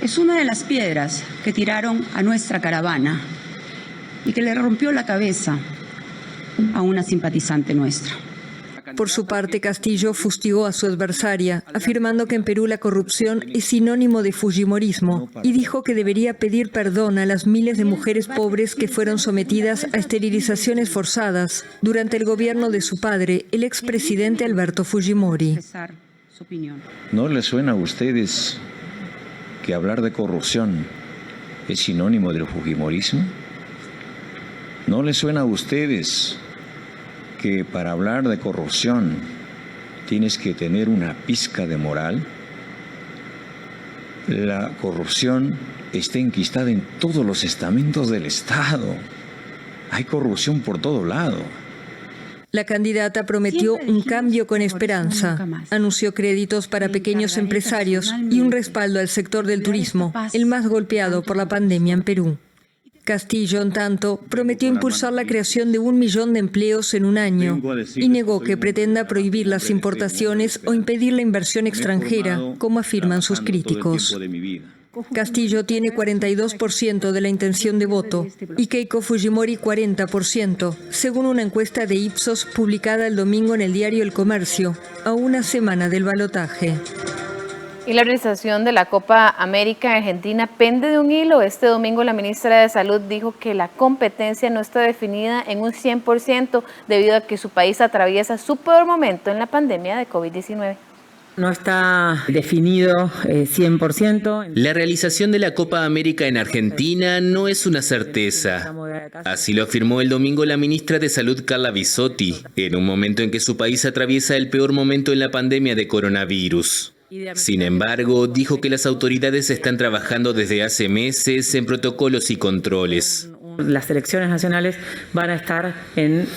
es una de las piedras que tiraron a nuestra caravana y que le rompió la cabeza a una simpatizante nuestra.
Por su parte, Castillo fustigó a su adversaria, afirmando que en Perú la corrupción es sinónimo de fujimorismo y dijo que debería pedir perdón a las miles de mujeres pobres que fueron sometidas a esterilizaciones forzadas durante el gobierno de su padre, el expresidente Alberto Fujimori.
¿No les suena a ustedes que hablar de corrupción es sinónimo del fujimorismo? ¿No les suena a ustedes que para hablar de corrupción tienes que tener una pizca de moral? La corrupción está enquistada en todos los estamentos del Estado. Hay corrupción por todo lado.
La candidata prometió un cambio con esperanza. Anunció créditos para pequeños empresarios y un respaldo al sector del turismo, el más golpeado por la pandemia en Perú. Castillo, en tanto, prometió impulsar la creación de 1 millón de empleos en un año y negó que pretenda prohibir las importaciones o impedir la inversión extranjera, como afirman sus críticos. Castillo tiene 42% de la intención de voto y Keiko Fujimori 40%, según una encuesta de Ipsos publicada el domingo en el diario El Comercio, a una semana del balotaje.
Y la realización de la Copa América en Argentina pende de un hilo. Este domingo la ministra de Salud dijo que la competencia no está definida en un 100% debido a que su país atraviesa su peor momento en la pandemia de COVID-19.
No está definido 100%.
La realización de la Copa América en Argentina no es una certeza. Así lo afirmó el domingo la ministra de Salud Carla Bisotti, en un momento en que su país atraviesa el peor momento en la pandemia de coronavirus. Sin embargo, dijo que las autoridades están trabajando desde hace meses en protocolos y controles.
Las selecciones nacionales van a estar en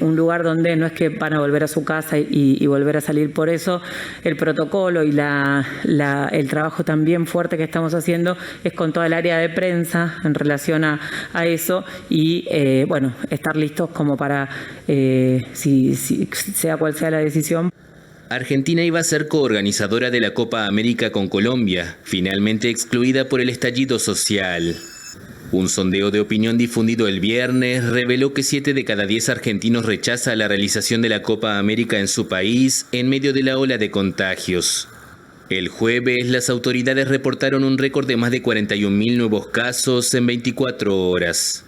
un lugar donde no es que van a volver a su casa y volver a salir. Por eso el protocolo y el trabajo también fuerte que estamos haciendo es con toda el área de prensa en relación a eso y bueno, estar listos como para, si sea cual sea la decisión.
Argentina iba a ser coorganizadora de la Copa América con Colombia, finalmente excluida por el estallido social. Un sondeo de opinión difundido el viernes reveló que 7 de cada 10 argentinos rechaza la realización de la Copa América en su país en medio de la ola de contagios. El jueves, las autoridades reportaron un récord de más de 41.000 nuevos casos en 24 horas.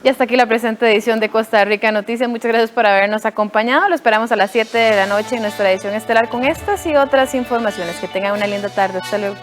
Y hasta aquí la presente edición de Costa Rica Noticias. Muchas gracias por habernos acompañado. Lo esperamos a las 7 de la noche en nuestra edición estelar con estas y otras informaciones. Que tengan una linda tarde. Hasta luego.